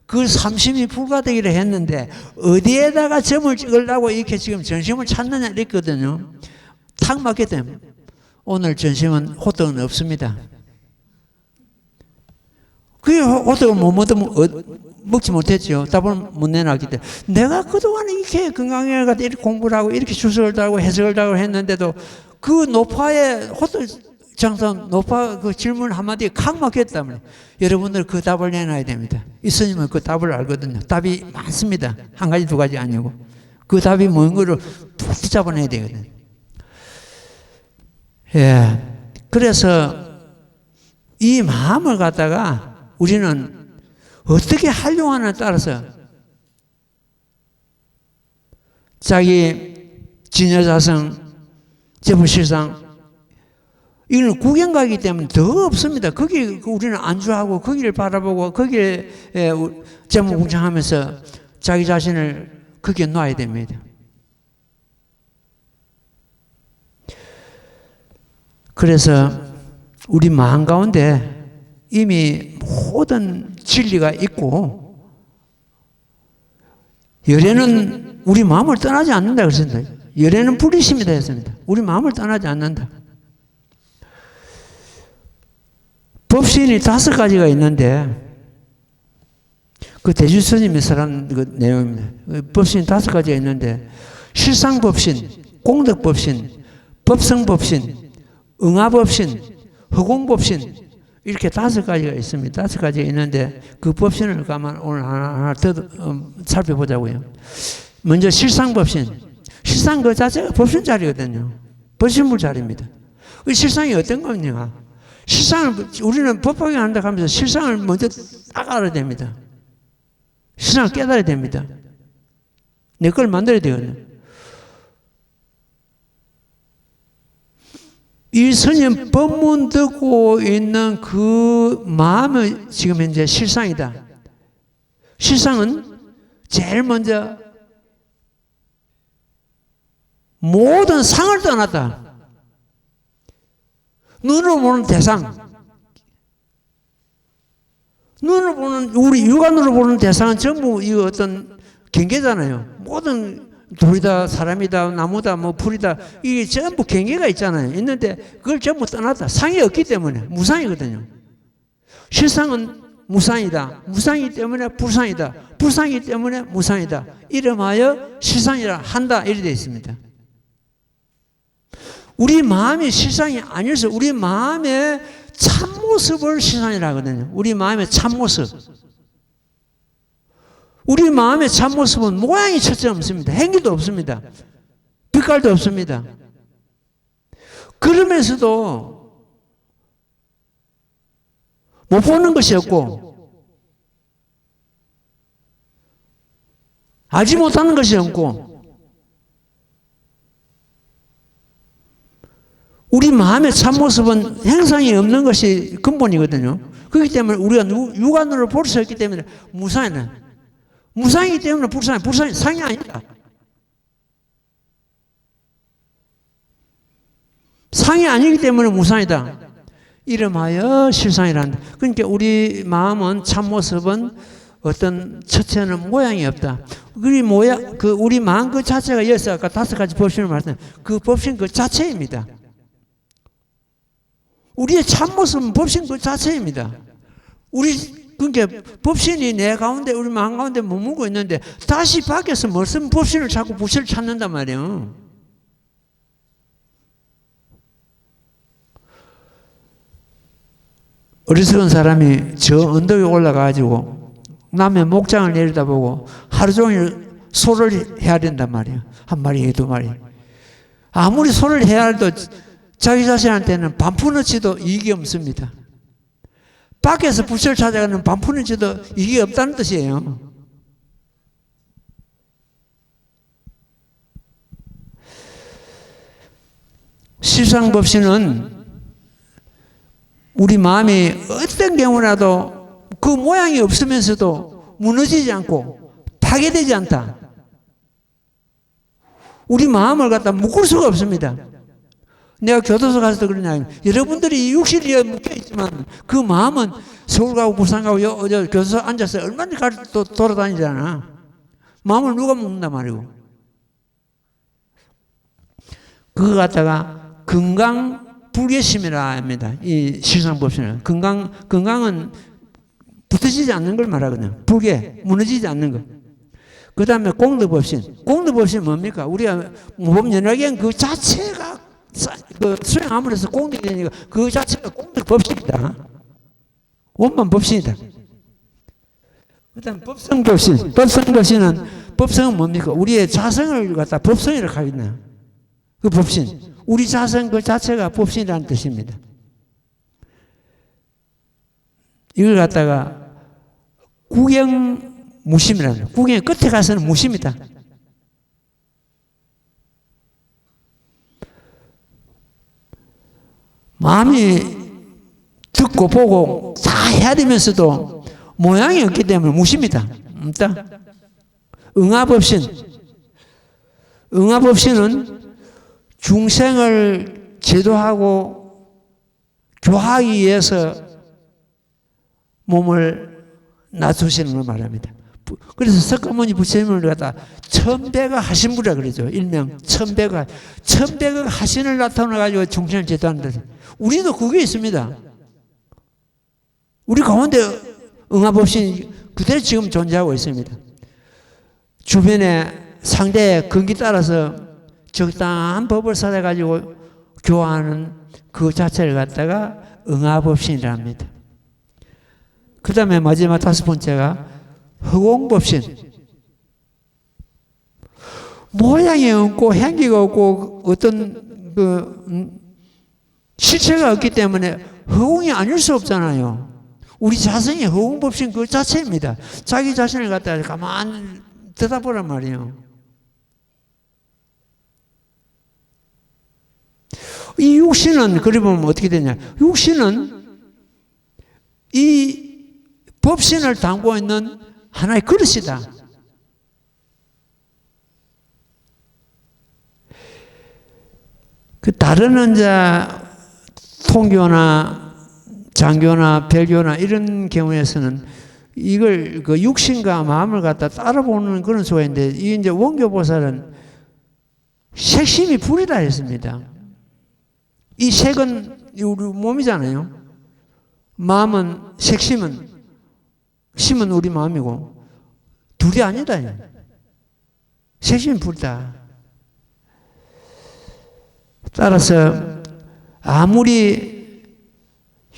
그 삼심이 불가되기를 했는데, 어디에다가 점을 찍으려고 이렇게 지금 전심을 찾느냐 이랬거든요. 탁 맞게 되면, 오늘 전심은 호떡은 없습니다. 그게 호떡을 먹지 못했죠. 답을 못 내놨기 때문에. 내가 그동안 이렇게 건강을 갖다 이렇게 공부를 하고, 이렇게 주석을 달고 해석을 달고 했는데도, 그 노파의 호떡 장선 노파 그 질문 한마디에 칵 막혔다면, 여러분들 그 답을 내놔야 됩니다. 이 스님은 그 답을 알거든요. 답이 많습니다. 한 가지 두 가지 아니고 그 답이 뭔 거를 푹 잡아내야 되거든요. 예, 그래서 이 마음을 갖다가 우리는 어떻게 활용하느냐에 따라서 자기 진여자성 제부실상 이거는 구경가이기 때문에 더 없습니다. 거기 우리는 안주하고 거기를 바라보고 거기에 제목궁창하면서 자기 자신을 거기에 놔야 됩니다. 그래서 우리 마음 가운데 이미 모든 진리가 있고, 열애는 우리 마음을 떠나지 않는다 그랬습니다. 열애는 불리심이다 했습니다. 우리 마음을 떠나지 않는다. 법신이 5가지가 있는데, 그 대주스님이 설한 그 내용입니다. 법신이 5가지가 있는데, 실상법신, 공덕법신, 법성법신, 응아법신, 허공법신, 이렇게 5가지가 있습니다. 5가지가 있는데, 그 법신을 오늘 하나 더 살펴보자고요. 먼저 실상법신. 실상 그 자체가 법신 자리거든요. 법신물 자리입니다. 그 실상이 어떤 거냐? 실상을, 우리는 법학을 한다 하면서 실상을 먼저 딱 알아야 됩니다. 실상을 깨달아야 됩니다. 내 걸 만들어야 되거든요. 이 스님 법문 듣고 있는 그 마음이 지금 현재 실상이다. 실상은 제일 먼저 모든 상을 떠났다. 눈으로 보는 대상, 눈으로 보는, 우리 육안으로 보는 대상은 전부 이 어떤 경계잖아요. 모든 돌이다, 사람이다, 나무다, 뭐 풀이다, 이게 전부 경계가 있잖아요. 있는데 그걸 전부 떠났다. 상이 없기 때문에 무상이거든요. 실상은 무상이다. 무상이기 때문에 불상이다. 불상이기 때문에 무상이다. 이름하여 실상이라 한다. 이렇게 되어 있습니다. 우리 마음이 실상이 아니어서 우리 마음의 참모습을 실상이라 하거든요. 우리 마음의 참모습. 우리 마음의 참모습은 모양이 첫째 없습니다. 행위도 없습니다. 빛깔도 없습니다. 그러면서도 못 보는 것이 없고 알지 못하는 것이 없고 우리 마음의 참모습은 행상이 없는 것이 근본이거든요. 그렇기 때문에 우리가 육안으로 볼 수 없기 때문에 무상이네. 무상이기 때문에 불상이 상이 아니다. 상이 아니기 때문에 무상이다. 이름하여 실상이란다. 그러니까 우리 마음은 참모습은 어떤 첫째는 모양이 없다. 우리 마음 그 자체가 여기서 아까 5가지 법신을 말했는데 그 법신 그 자체입니다. 우리의 참모습은 법신 그 자체입니다. 그러니까 법신이 내 가운데, 우리 마음 가운데 머물고 있는데 다시 밖에서 무슨 법신을 자꾸 부실을 찾는단 말이에요. 어리석은 사람이 저 언덕에 올라가가지고 남의 목장을 내려다보고 하루 종일 소를 해야 된단 말이에요. 한 마리, 두 마리. 아무리 소를 해야 해도 자기 자신한테는 반푼어치도 이익이 없습니다. 밖에서 부처를 찾아가는 반푼어치도 이익이 없다는 뜻이에요. 실상법신은 우리 마음이 어떤 경우라도 그 모양이 없으면서도 무너지지 않고 파괴되지 않다. 우리 마음을 갖다 묶을 수가 없습니다. 내가 교도소 가서도 그러냐. 여러분들이 육신이 묶여있지만 그 마음은 서울 가고 부산 가고 교도소 앉아서 얼마나 돌아다니잖아. 마음을 누가 묶는단 말이고. 그거 갖다가 건강불개심이라 합니다. 이 실상법신은. 건강은 붙어지지 않는 걸 말하거든요. 불개, 무너지지 않는 거. 그 다음에 공덕법신. 공덕법신은 뭡니까? 우리가 몸연하기엔 그 자체가 수행함으로 해서 공덕이 되니까 그 자체가 공덕법신이다. 원만 법신이다. 그 다음 법성법신. 법성은 뭡니까? 우리의 자성을 갖다 법성이라고 하겠네요. 그 법신. 우리 자성 그 자체가 법신이라는 뜻입니다. 이걸 갖다가 구경무심이라는, 구경의 끝에 가서는 무심이다. 마음이 듣고 보고 다 해야 되면서도 모양이 없기 때문에 무심이다. 없다. 응아법신은 중생을 제도하고 교화하기 위해서 몸을 놔두시는 걸 말합니다. 그래서 석가모니 부처님을 갖다 천배가 하신부라 그러죠. 일명 천배가 하신을 나타내가지고 중생을 제도하는 데 우리도 그게 있습니다. 우리 가운데 응합법신이 그대로 지금 존재하고 있습니다. 주변에 상대의 근기 따라서 적당한 법을 살아가지고 교화하는 그 자체를 갖다가 응합법신이라 합니다. 그 다음에 마지막 다섯 번째가 허공법신. 모양이 없고 향기가 없고 어떤 실체가 없기 때문에 허공이 아닐 수 없잖아요. 우리 자성이 허공법신 그 자체입니다. 자기 자신을 갖다가 가만히 들여다보란 말이에요. 이 육신은 그리 보면 어떻게 되냐? 육신은 이 법신을 담고 있는 하나의 그릇이다. 그 다른 통교나 장교나 별교나 이런 경우에서는 이걸 그 육신과 마음을 갖다 따라보는 그런 소리인데, 이 이제 원교보살은 색심이 불이라 했습니다. 이 색은 우리 몸이잖아요. 마음은 색심은 심은 우리 마음이고 둘이 아니다. 색심이 불이다. 따라서 아무리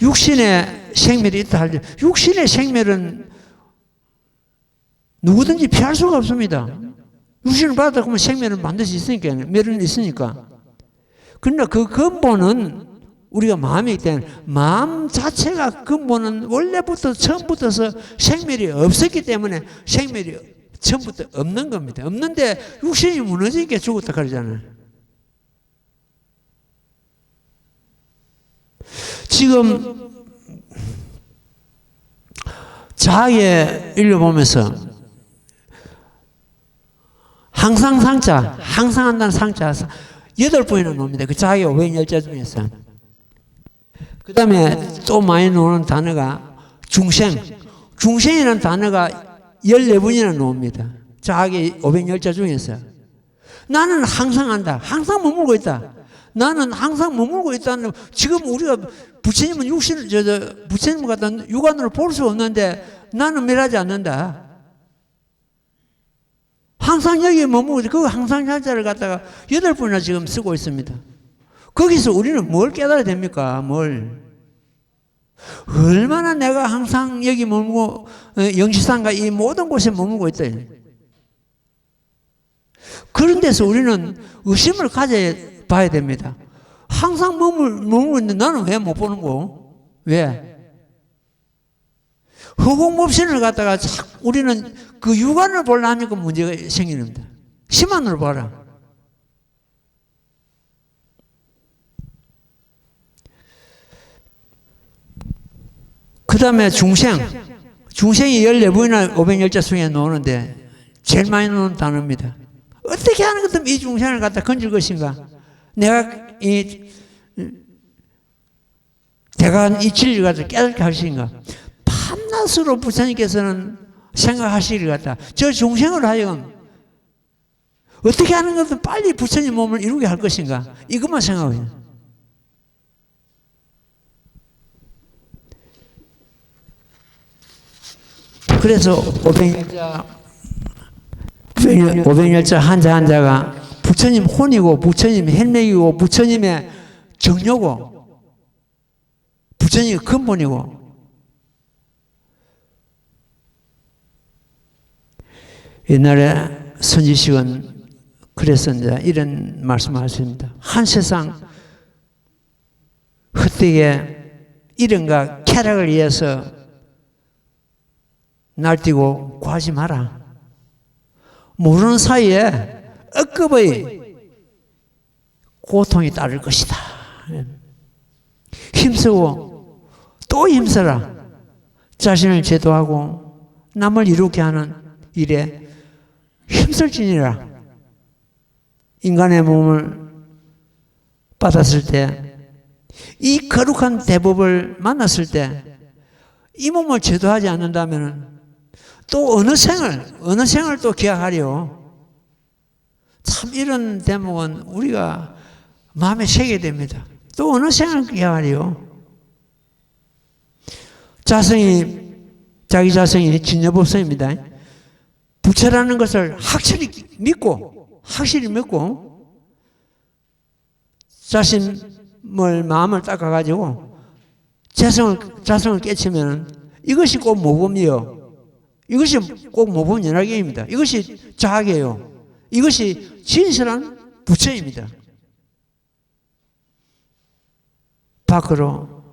육신의 생멸이 있다 할지 육신의 생멸은 누구든지 피할 수가 없습니다. 육신을 받았다 그러면 생멸은 반드시 있으니까, 멸은 있으니까. 그러나 그 근본은 우리가 마음이기 때문에 마음 자체가 근본은 원래부터 처음부터서 생멸이 없었기 때문에 생멸이 처음부터 없는 겁니다. 없는데 육신이 무너지니까 죽었다 그러잖아요. 지금 자아의 인류 보면서 항상 상자, 항상 한다는 상자 8번이나 나옵니다. 그 자아의 500열자 중에서. 그 다음에 또 많이 나오는 단어가 중생. 중생이라는 단어가 14번이나 나옵니다. 자아의 500열자 중에서. 나는 항상 한다. 항상 머물고 있다. 나는 항상 머물고 있다는, 지금 우리가 부처님은 육신을, 부처님을 갖다 육안으로 볼 수 없는데 나는 멸하지 않는다. 항상 여기에 머물고 있다. 그 항상 자자를 갖다가 8번이나 지금 쓰고 있습니다. 거기서 우리는 뭘 깨달아야 됩니까? 뭘? 얼마나 내가 항상 여기 머물고, 영시상과 이 모든 곳에 머물고 있다. 그런 데서 우리는 의심을 가져봐야 됩니다. 항상 머물고 있는데 나는 왜 못 보는 거? 왜? 허공법신을 갖다가 우리는 그 육안을 보려 하니까 문제가 생깁니다. 심한으로 봐라. 그 다음에 중생. 중생이 14번이나 500열자 중에 나오는데 제일 많이 나오는 단어입니다. 어떻게 하는 것도 이 중생을 갖다 건질 것인가? 내가 대가한 이 진리를 갖다 깨닫게 할 것인가? 밤낮으로 부처님께서는 생각하시기를 갖다 저 중생을 하여금 어떻게 하는 것도 빨리 부처님 몸을 이루게 할 것인가? 이것만 생각해요. 그래서 500열자 한자 한자가 부처님 혼이고 부처님 헬맥이고 부처님의 정료고 부처님의 근본이고, 옛날에 선지식은 그래서 이제 이런 말씀을 하십니다. 한 세상 헛되게 이름과 쾌락을 위해서 날뛰고 구하지 마라. 모르는 사이에 억급의 고통이 따를 것이다. 힘쓰고 또 힘써라. 자신을 제도하고 남을 이루게 하는 일에 힘쓸지니라. 인간의 몸을 받았을 때, 이 거룩한 대법을 만났을 때, 이 몸을 제도하지 않는다면 또 어느 생을 또 기약하리요. 참 이런 대목은 우리가 마음에 새게 됩니다. 또 어느 생을 기약하리요. 자기 자성이 진여법성입니다. 부처라는 것을 확실히 믿고 자신을 마음을 닦아가지고 자성을 깨치면 이것이 꼭 모범이요. 이것이 꼭 모범 연합계입니다. 이것이 자학이에요. 이것이 진실한 부처입니다. 밖으로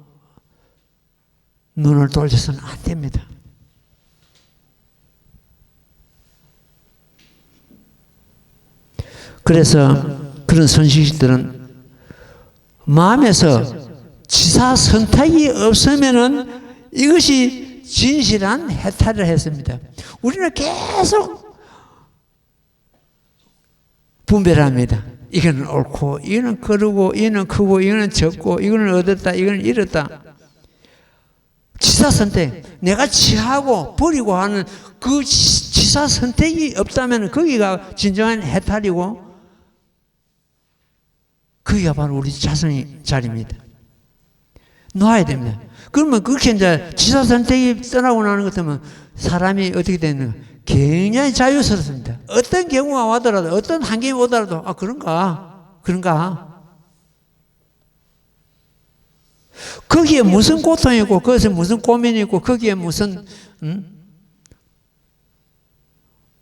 눈을 돌려서는 안 됩니다. 그래서 그런 선식들은 마음에서 지사 선택이 없으면은 이것이 진실한 해탈을 했습니다. 우리는 계속 분별합니다. 이거는 옳고, 이거는 그르고, 이거는 크고, 이거는 적고, 이거는 얻었다, 이거는 잃었다. 지사 선택, 내가 취하고 버리고 하는 그 지사 선택이 없다면 거기가 진정한 해탈이고, 거기가 바로 우리 자성의 자리입니다. 놓아야 됩니다. 그러면 그렇게 이제 지사 선택이 떠나고 나는 것 같으면 사람이 어떻게 되는가? 굉장히 자유스럽습니다. 어떤 경우가 와더라도, 어떤 환경이 오더라도, 아, 그런가? 거기에 무슨 고통이 있고, 거기서 무슨 고민이 있고, 거기에 무슨,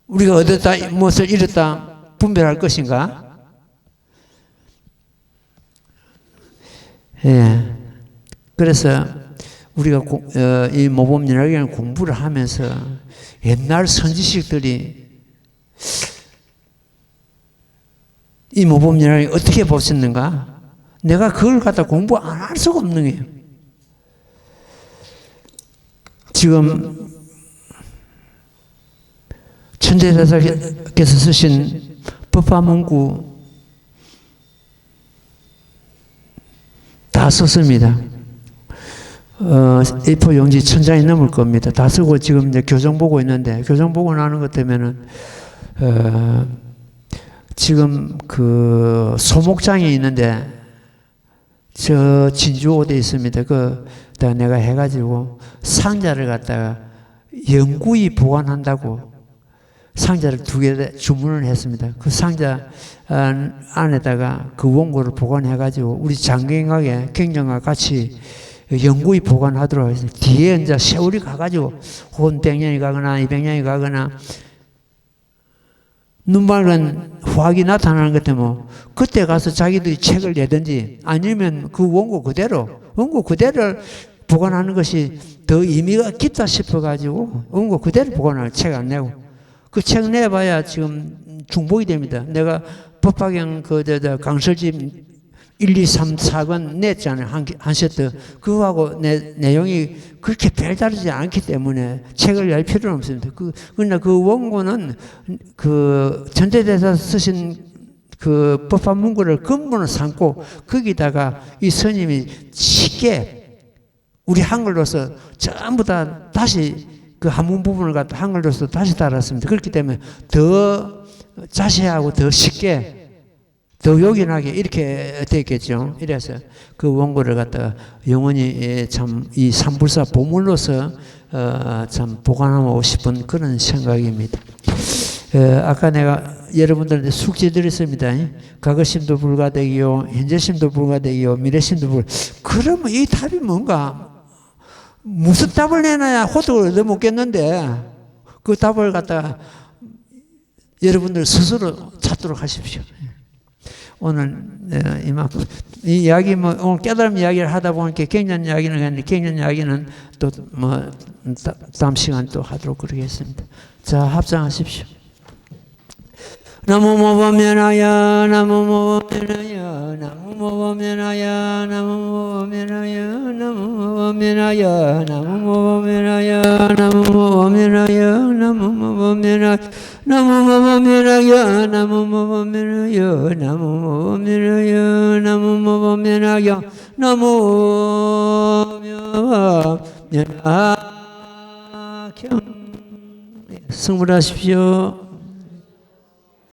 우리가 얻었다, 무엇을 잃었다, 분별할 것인가? 예. 그래서 우리가 이 모범연합계를 공부를 하면서 옛날 선지식들이 이 모범연합을 어떻게 보셨는가? 내가 그걸 갖다 공부 안 할 수가 없는 거예요. 지금 천대대사께서 쓰신 법화문구 다 썼습니다. A4 용지 1000장이 넘을 겁니다. 다 쓰고 지금 이제 교정 보고 있는데, 교정 보고 나는 것 때문에는, 지금 그 소목장이 있는데, 저 진주호대에 있습니다. 다 내가 해가지고 상자를 갖다가 영구히 보관한다고 상자를 2개 주문을 했습니다. 그 상자 안에다가 그 원고를 보관해가지고 우리 장경학의 경전과 같이 영구히 보관하도록 하겠습니다. 뒤에 이제 세월이 가가지고 혹은 100년이 가거나 200년이 가거나 눈맑은 화학이 나타나는 것 때문에 그때 가서 자기들이 책을 내든지 아니면 그 원고 그대로를 보관하는 것이 더 의미가 깊다 싶어가지고 원고 그대로 보관할 책 안 내고 그 책 내봐야 지금 중복이 됩니다. 내가 법화경 강설집 1, 2, 3, 4권 냈잖아요. 한 세트. 그거하고 내용이 그렇게 별다르지 않기 때문에 책을 낼 필요는 없습니다. 그러나 그 원고는 그 전대대사 쓰신 그 법화 문구를 근본을 삼고 거기다가 이 스님이 쉽게 우리 한글로서 전부 다 다시 그 한문 부분을 갖다 한글로서 다시 달았습니다. 그렇기 때문에 더 자세하고 더 쉽게 더 요긴하게 이렇게 되겠죠. 이래서 그 원고를 갖다가 영원히 참 이 삼불사 보물로서 참 보관하고 싶은 그런 생각입니다. 아까 내가 여러분들한테 숙제 드렸습니다. 과거심도 불가되기요, 현재심도 불가되기요, 미래심도 그러면 이 답이 뭔가? 무슨 답을 내놔야 호떡을 얻어먹겠는데 그 답을 갖다가 여러분들 스스로 찾도록 하십시오. 오늘 이만큼 이 이야기 오늘 깨달음 이야기를 하다 보니까 경전 이야기는 했는데 경전 이야기는 또 다음 시간 또 하도록 그러겠습니다. 자, 합장하십시오. 나무모범면하여 나무모범면하여 나무모범면하여 나무모범면하여 나무모범면하여 나무모범면하여 나무모범면하여 나무모범면하여 나무모범면하여 나무모범면하여 나무모범면하여 나무모범면하여 나무모범면하여 승불하십시오.